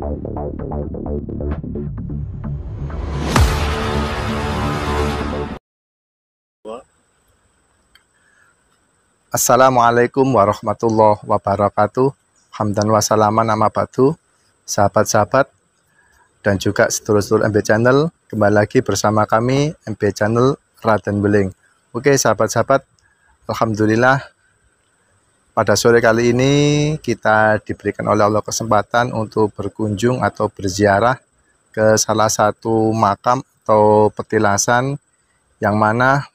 Assalamualaikum warahmatullahi wabarakatuh. Hamdan wa salaman amma ba'du. Sahabat-sahabat dan juga sedulur-sedulur MB Channel, kembali lagi bersama kami MB Channel Raden Beling. Oke sahabat-sahabat, alhamdulillah pada sore kali ini kita diberikan oleh Allah kesempatan untuk berkunjung atau berziarah ke salah satu makam atau petilasan, yang mana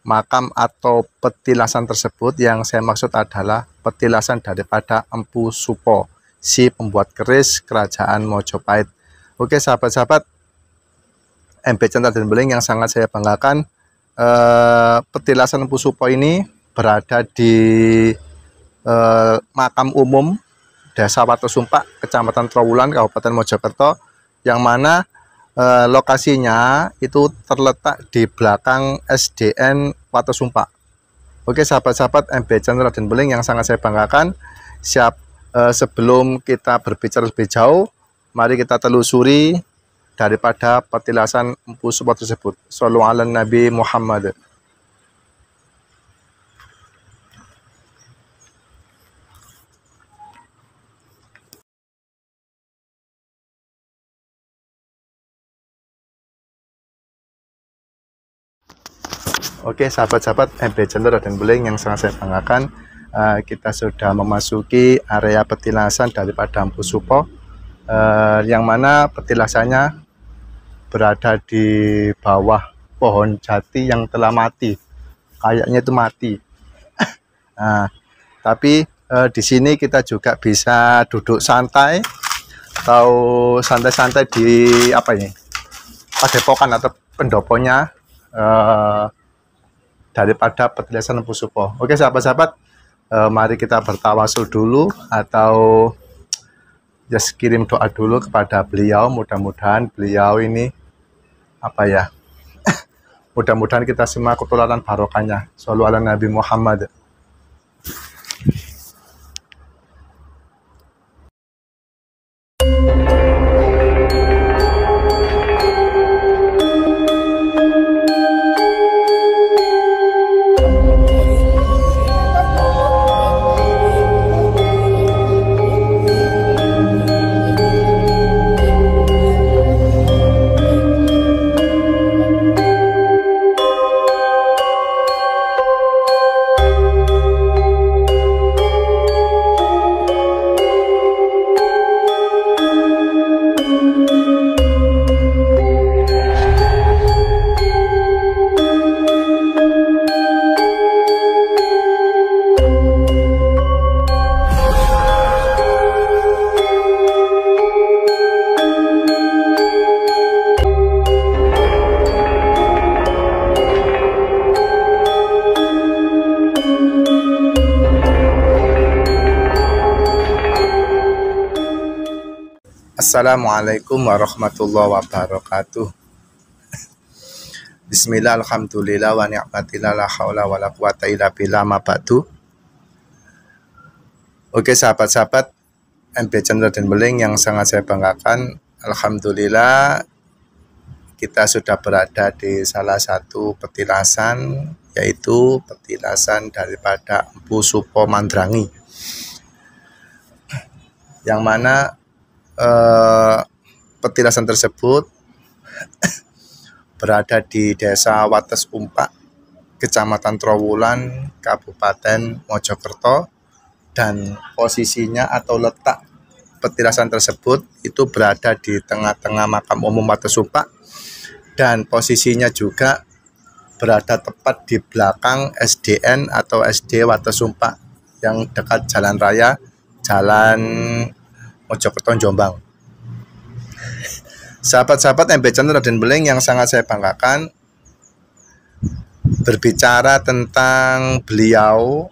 makam atau petilasan tersebut yang saya maksud adalah petilasan daripada Empu Supo, si pembuat keris kerajaan Mojopahit. Oke sahabat-sahabat MB Channel Raden Beling yang sangat saya banggakan, petilasan Empu Supo ini berada di makam umum Desa Watosumpak, Kecamatan Trowulan, Kabupaten Mojokerto, yang mana lokasinya itu terletak di belakang SDN Watosumpak. Oke sahabat-sahabat MB Channel Raden Beling yang sangat saya banggakan, sebelum kita berbicara lebih jauh, mari kita telusuri daripada petilasan Empu Supo tersebut. Shallu ala Nabi Muhammad. Oke sahabat-sahabat MB Channel Raden Beling yang sangat saya banggakan, kita sudah memasuki area petilasan daripada Empu Supo, yang mana petilasannya berada di bawah pohon jati yang telah mati, kayaknya itu mati. Tapi di sini kita juga bisa duduk santai atau santai-santai di apa ini, padepokan atau pendoponya daripada petilasan Empu Supo. Oke sahabat-sahabat, mari kita bertawasul dulu atau just kirim doa dulu kepada beliau. Mudah-mudahan beliau ini apa ya, mudah-mudahan kita semua ketularan barokahnya. Shallu ala Nabi Muhammad. Assalamualaikum warahmatullahi wabarakatuh. Bismillah, alhamdulillah, wa ni'matillah, la haula wa la quwata illa billah, ma ba'du. Oke sahabat-sahabat MB Channel Raden Beling yang sangat saya banggakan, alhamdulillah kita sudah berada di salah satu petilasan, yaitu petilasan daripada Empu Supo Mandrangi, yang mana petilasan tersebut berada di Desa Watosumpak, Kecamatan Trowulan, Kabupaten Mojokerto, dan posisinya atau letak petilasan tersebut itu berada di tengah-tengah makam umum Watosumpak, dan posisinya juga berada tepat di belakang SDN atau SD Watosumpak yang dekat jalan raya Jalan Mojokerto Jombang. Sahabat-sahabat MB Channel Raden Beling yang sangat saya banggakan, berbicara tentang beliau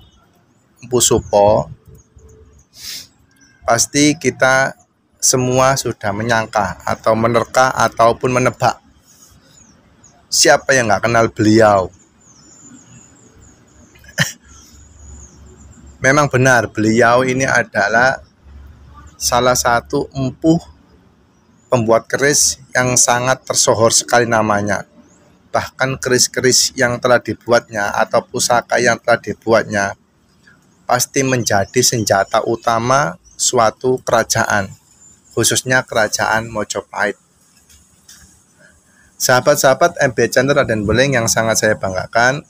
Empu Supo, pasti kita semua sudah menyangka atau menerka ataupun menebak siapa yang nggak kenal beliau. Memang benar beliau ini adalah salah satu empuh pembuat keris yang sangat tersohor sekali namanya. Bahkan keris-keris yang telah dibuatnya atau pusaka yang telah dibuatnya pasti menjadi senjata utama suatu kerajaan, khususnya kerajaan Mojopahit. Sahabat-sahabat MB Channel Raden Beling yang sangat saya banggakan,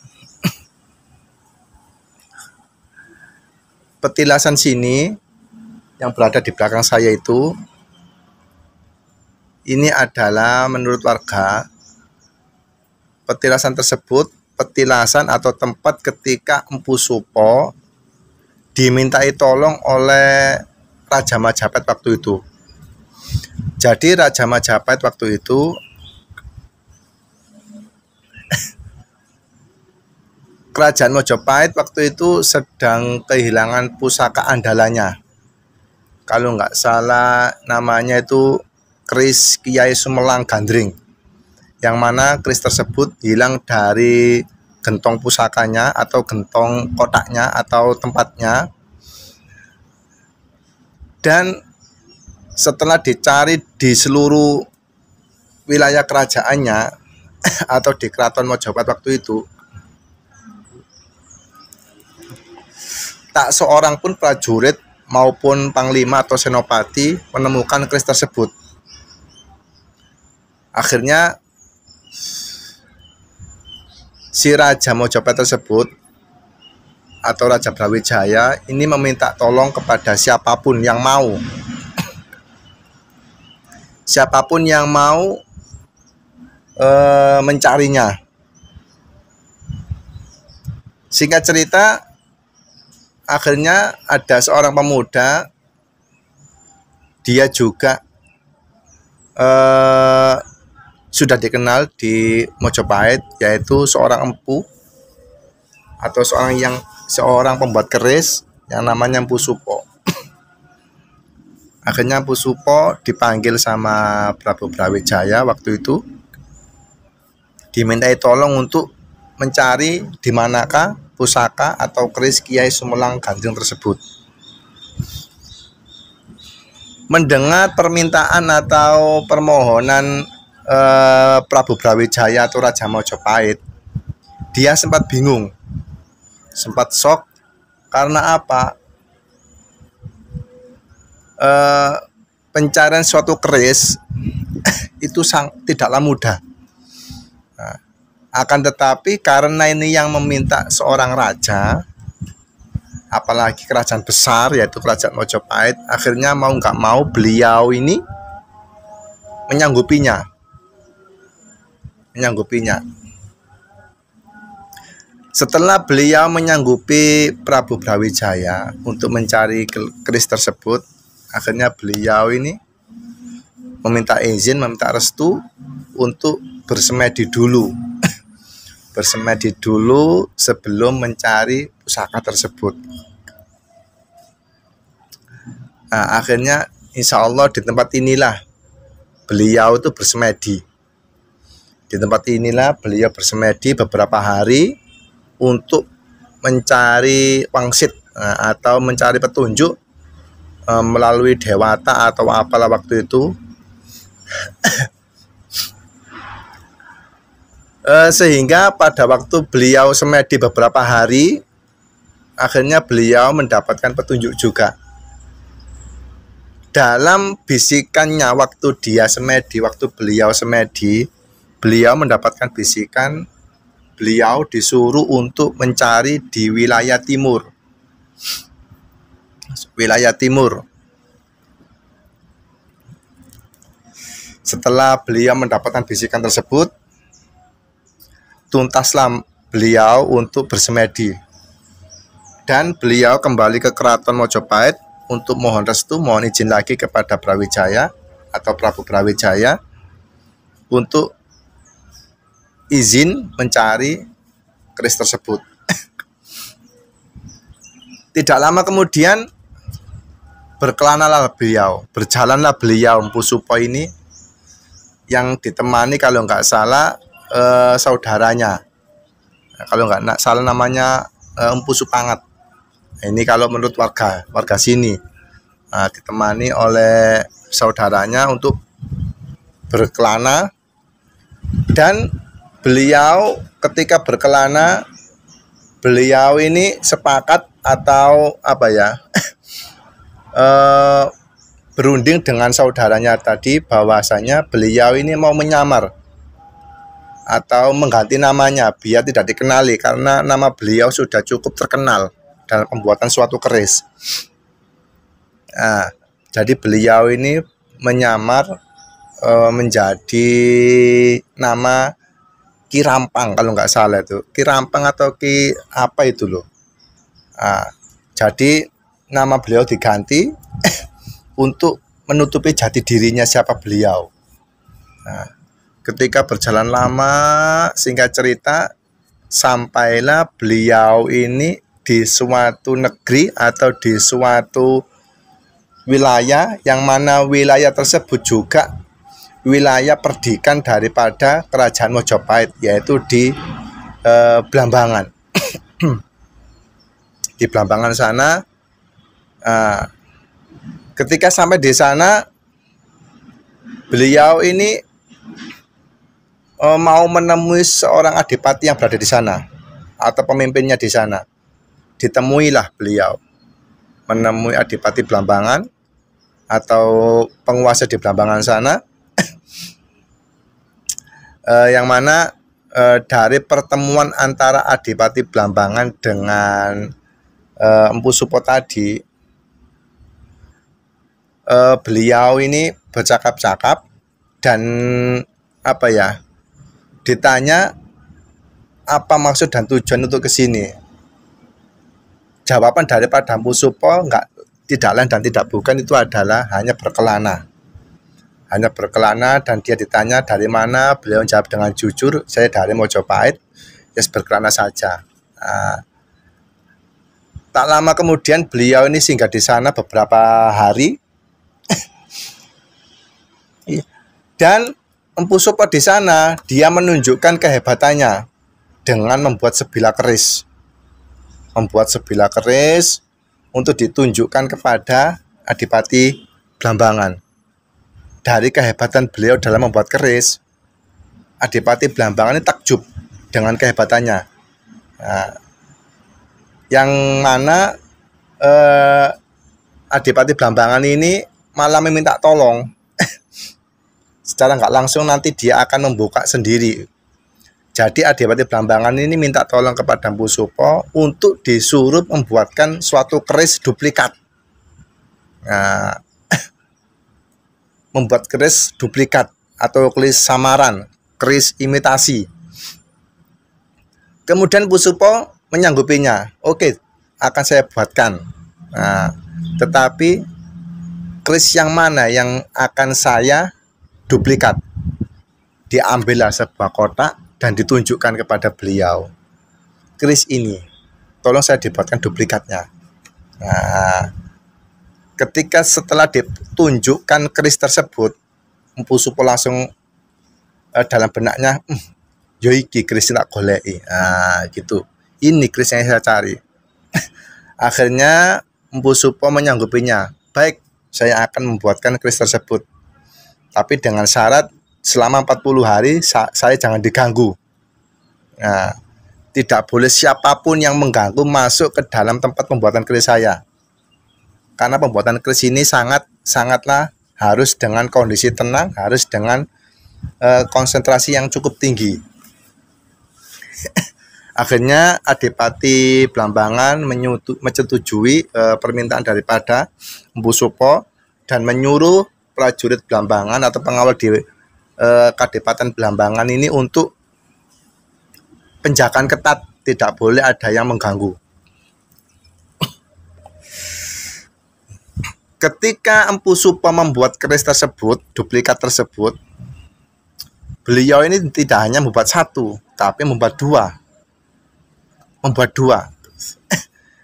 petilasan sini yang berada di belakang saya itu, ini adalah menurut warga, petilasan tersebut petilasan atau tempat ketika Empu Supo dimintai tolong oleh Raja Majapahit waktu itu. Jadi Raja Majapahit waktu itu Kerajaan Mojopahit waktu itu sedang kehilangan pusaka andalannya. Kalau nggak salah namanya itu keris Kiai Sumelang Gandring. Yang mana keris tersebut hilang dari gentong pusakanya atau gentong kotaknya atau tempatnya. Dan setelah dicari di seluruh wilayah kerajaannya atau di Keraton Mojopahit waktu itu, tak seorang pun prajurit maupun panglima atau senopati menemukan keris tersebut. Akhirnya si Raja Mojopahit tersebut atau Raja Brawijaya ini meminta tolong kepada siapapun yang mau mencarinya. Singkat cerita, akhirnya ada seorang pemuda, dia juga sudah dikenal di Mojopahit, yaitu seorang empu atau seorang pembuat keris yang namanya Empu Supo. Akhirnya Empu Supo dipanggil sama Prabu Brawijaya waktu itu, dimintai tolong untuk mencari di manakah pusaka atau keris Kiai Sumelang Gandring tersebut. Mendengar permintaan atau permohonan Prabu Brawijaya atau Raja Mojopahit, dia sempat bingung, sempat shock. Karena apa? Pencarian suatu keris itu tidaklah mudah. Nah, akan tetapi karena ini yang meminta seorang raja, apalagi kerajaan besar yaitu Kerajaan Mojopahit, akhirnya mau nggak mau beliau ini menyanggupinya. Setelah beliau menyanggupi Prabu Brawijaya untuk mencari keris tersebut, akhirnya beliau ini meminta izin, meminta restu untuk bersemedi dulu. Bersemedi dulu sebelum mencari pusaka tersebut. Nah, akhirnya insya Allah di tempat inilah beliau itu bersemedi. Di tempat inilah beliau bersemedi beberapa hari untuk mencari wangsit atau mencari petunjuk melalui dewata atau apalah waktu itu. Sehingga pada waktu beliau semedi beberapa hari, akhirnya beliau mendapatkan petunjuk juga. Dalam bisikannya waktu dia semedi, waktu beliau semedi, beliau mendapatkan bisikan, beliau disuruh untuk mencari di wilayah timur. Wilayah timur. Setelah beliau mendapatkan bisikan tersebut, tuntaslah beliau untuk bersemedi. Dan beliau kembali ke Keraton Mojopahit untuk mohon restu, mohon izin lagi kepada Brawijaya atau Prabu Brawijaya untuk izin mencari keris tersebut. Tidak lama kemudian berjalanlah beliau Empu Supo ini yang ditemani kalau nggak salah saudaranya. Kalau nggak salah namanya Empu Supangat. Ini kalau menurut warga sini, ditemani oleh saudaranya untuk berkelana, dan beliau ketika berkelana, beliau ini sepakat atau apa ya, berunding dengan saudaranya tadi bahwasanya beliau ini mau menyamar atau mengganti namanya biar tidak dikenali, karena nama beliau sudah cukup terkenal dalam pembuatan suatu keris. Nah, jadi beliau ini menyamar menjadi nama Ki Rampang kalau nggak salah itu, Ki Rampang atau Ki apa itu loh. Nah, jadi nama beliau diganti untuk menutupi jati dirinya siapa beliau. Nah, ketika berjalan lama, singkat cerita, sampailah beliau ini di suatu negeri atau di suatu wilayah, yang mana wilayah tersebut juga wilayah perdikan daripada Kerajaan Mojopahit, yaitu di Blambangan. Di Blambangan sana, ketika sampai di sana, beliau ini mau menemui seorang adipati yang berada di sana atau pemimpinnya di sana. Ditemuilah beliau, menemui adipati Blambangan atau penguasa di Blambangan sana, yang mana dari pertemuan antara adipati Blambangan dengan Empu Supo tadi, beliau ini bercakap-cakap dan apa ya, ditanya apa maksud dan tujuan untuk kesini. Jawaban daripada Empu Supo tidak lain dan tidak bukan, itu adalah hanya berkelana. Hanya berkelana, dan dia ditanya dari mana, beliau jawab dengan jujur, saya dari Mojopahit, ya berkelana saja. Nah, tak lama kemudian beliau ini singgah di sana beberapa hari, dan Empu Supo di sana dia menunjukkan kehebatannya dengan membuat sebilah keris, untuk ditunjukkan kepada adipati Blambangan. Dari kehebatan beliau dalam membuat keris, adipati Blambangan ini takjub dengan kehebatannya. Nah, yang mana adipati Blambangan ini malah meminta tolong. Secara nggak langsung nanti dia akan membuka sendiri. Jadi adipati Blambangan ini minta tolong kepada Empu Supo untuk disuruh membuatkan suatu keris duplikat. Nah, membuat keris duplikat atau keris samaran, keris imitasi. Kemudian Empu Supo menyanggupinya. Oke, akan saya buatkan. Nah, tetapi keris yang mana yang akan saya duplikat? Diambillah sebuah kotak dan ditunjukkan kepada beliau. Keris ini, tolong saya dibuatkan duplikatnya. Nah, ketika setelah ditunjukkan keris tersebut, Empu Supo langsung dalam benaknya, yo iki keris tak goleki. Nah, gitu. Ini keris yang saya cari. Akhirnya Empu Supo menyanggupinya. Baik, saya akan membuatkan keris tersebut. Tapi dengan syarat selama 40 hari saya jangan diganggu. Nah, tidak boleh siapapun yang mengganggu masuk ke dalam tempat pembuatan keris saya. Karena pembuatan keris ini sangatlah harus dengan kondisi tenang, harus dengan konsentrasi yang cukup tinggi. Akhirnya adipati Blambangan menyetujui permintaan daripada Empu Supo dan menyuruh prajurit Blambangan atau pengawal di Kadipaten Blambangan ini untuk penjagaan ketat, tidak boleh ada yang mengganggu. Ketika Empu Supo membuat keris tersebut, duplikat tersebut, beliau ini tidak hanya membuat satu, tapi membuat dua.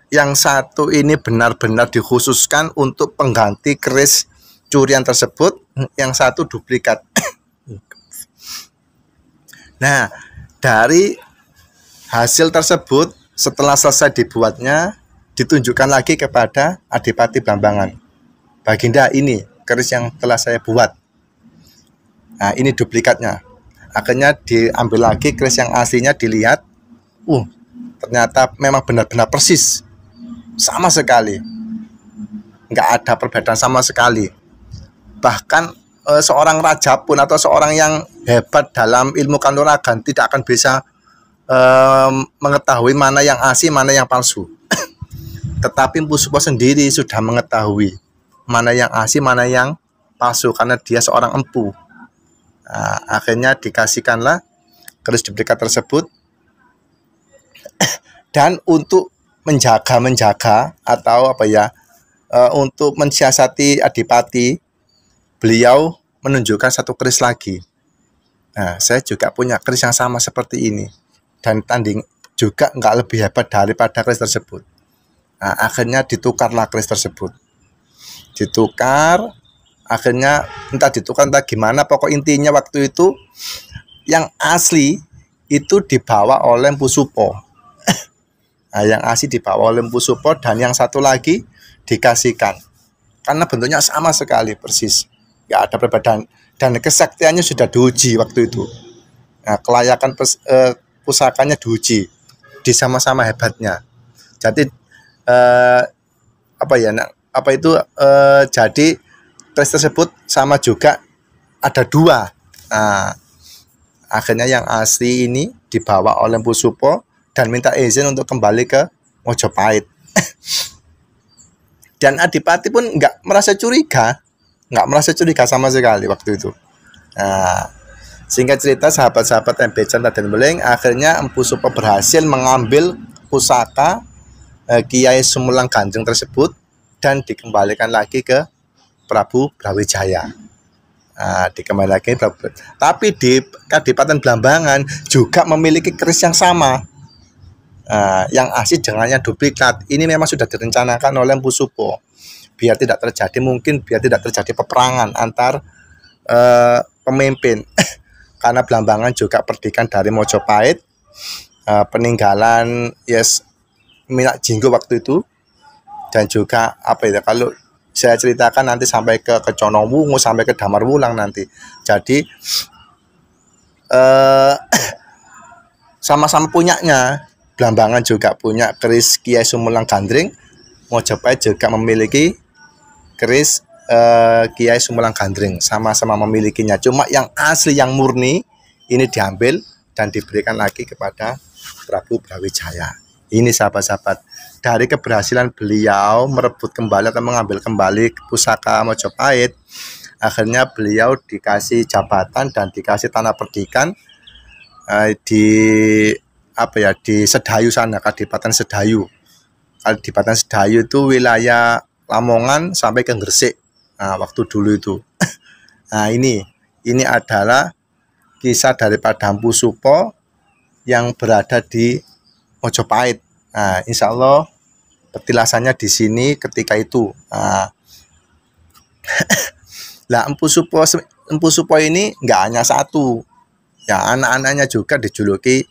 Yang satu ini benar-benar dikhususkan untuk pengganti keris curian tersebut, yang satu duplikat. Nah, dari hasil tersebut, setelah selesai dibuatnya, ditunjukkan lagi kepada adipati Blambangan. Baginda, ini keris yang telah saya buat. Nah, ini duplikatnya. Akhirnya diambil lagi keris yang aslinya, dilihat. Ternyata memang benar-benar persis. Sama sekali. Nggak ada perbedaan sama sekali. Bahkan seorang raja pun atau seorang yang hebat dalam ilmu kanuragan tidak akan bisa mengetahui mana yang asli, mana yang palsu. Tetapi Mpu Supo sendiri sudah mengetahui mana yang asli, mana yang palsu, karena dia seorang empu. Nah, akhirnya dikasihkanlah keris duplikat tersebut. Dan untuk menjaga atau untuk mensiasati Adipati, beliau menunjukkan satu keris lagi. Nah, saya juga punya keris yang sama seperti ini, dan tanding juga nggak lebih hebat daripada keris tersebut. Nah, akhirnya ditukarlah keris tersebut. Ditukar, akhirnya entah gimana, pokok intinya waktu itu yang asli itu dibawa oleh Mpu Supo. Nah, yang asli dibawa oleh Mpu Supo, dan yang satu lagi dikasihkan. Karena bentuknya sama sekali, persis. Nggak ada perbedaan. Dan kesaktiannya sudah diuji waktu itu. Nah, kelayakan pusakanya diuji. Di sama-sama hebatnya. Jadi, jadi keris tersebut sama juga ada dua. Nah, akhirnya yang asli ini dibawa oleh Mpu Supo dan minta izin untuk kembali ke Mojopahit. Dan Adipati pun nggak merasa curiga sama sekali waktu itu. Nah, singkat cerita, sahabat-sahabat MB Chan Raden Beling, akhirnya Mpu Supo berhasil mengambil pusaka Kiai Sumulang Gandring tersebut dan dikembalikan lagi ke Prabu Brawijaya. Nah, tapi di Kadipaten Blambangan juga memiliki keris yang sama. Yang asli dengannya duplikat. Ini memang sudah direncanakan oleh Mpu Supo biar tidak terjadi peperangan antar pemimpin. Karena Blambangan juga perdikan dari Mojopahit, peninggalan Minak Jinggo waktu itu, dan juga kalau saya ceritakan nanti sampai ke Conowungu, sampai ke Damarwulang nanti. Jadi sama-sama punyanya. Blambangan juga punya keris Kiai Sumulang Gandring, Mojopahit juga memiliki keris Kiai Sumulang Gandring, sama-sama memilikinya. Cuma yang asli, yang murni ini diambil dan diberikan lagi kepada Prabu Brawijaya. Ini sahabat-sahabat, dari keberhasilan beliau merebut kembali atau mengambil kembali pusaka Mojopahit, akhirnya beliau dikasih jabatan dan dikasih tanah perdikan di Sedayu sana, Kadipaten Sedayu. Kadipaten Sedayu itu wilayah Lamongan sampai ke Gresik. Nah, waktu dulu itu. Nah, ini adalah kisah daripada Mpu Supo yang berada di Mojopahit. Nah, insya Allah petilasannya di sini ketika itu. Nah, Mpu Supo ini nggak hanya satu. Ya, anak-anaknya juga dijuluki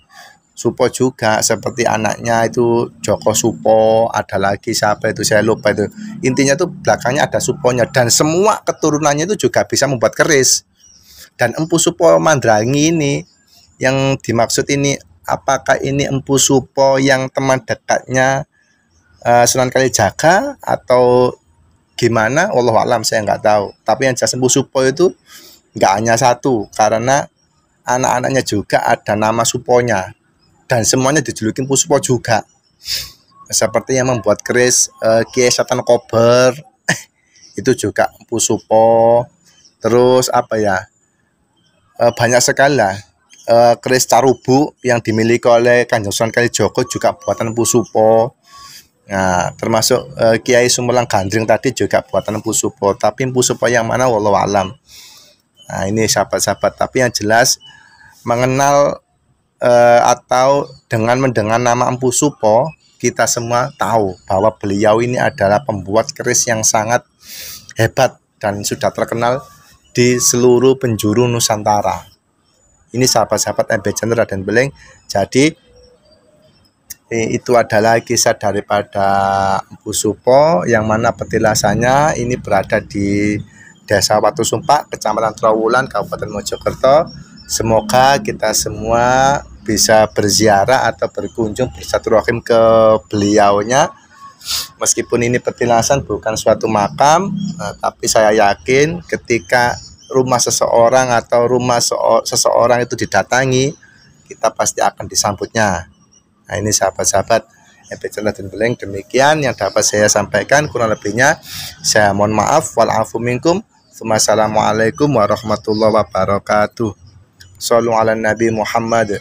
Supo juga, seperti anaknya itu Joko Supo, ada lagi siapa itu saya lupa itu. Intinya tuh belakangnya ada Suponya, dan semua keturunannya itu juga bisa membuat keris. Dan Mpu Supo Mandrangi ini yang dimaksud ini, apakah ini Mpu Supo yang teman dekatnya Sunan Kalijaga atau gimana? Wallahualam, saya nggak tahu. Tapi yang jelas Mpu Supo itu nggak hanya satu, karena anak-anaknya juga ada nama Suponya. Dan semuanya dijulukin Mpu Supo juga. Seperti yang membuat keris Kiai Setan Kober itu juga Mpu Supo. Terus banyak sekali lah. Keris Carubu yang dimiliki oleh Kanjeng Sunan Kalijogo juga buatan Mpu Supo. Nah, termasuk Kiai Sumulang Gandring tadi juga buatan Mpu Supo. Tapi Mpu Supo yang mana wallahu alam. Nah, ini sahabat-sahabat. Tapi yang jelas mengenal atau dengan mendengar nama Mpu Supo, kita semua tahu bahwa beliau ini adalah pembuat keris yang sangat hebat dan sudah terkenal di seluruh penjuru Nusantara. Ini sahabat-sahabat MB Chan Raden Beling. Jadi itu adalah kisah daripada Mpu Supo yang mana petilasannya ini berada di Desa Watu Sumpak, Kecamatan Trawulan, Kabupaten Mojokerto. Semoga kita semua bisa berziarah atau berkunjung bersilaturahim ke beliaunya. Meskipun ini petilasan bukan suatu makam, tapi saya yakin ketika rumah seseorang atau rumah seseorang itu didatangi, kita pasti akan disambutnya. Nah, ini sahabat-sahabat MP Channel dan Beleng, demikian yang dapat saya sampaikan. Kurang lebihnya saya mohon maaf. Walafu minkum. Wassalamualaikum warahmatullahi wabarakatuh. Shallu ala Nabi Muhammad.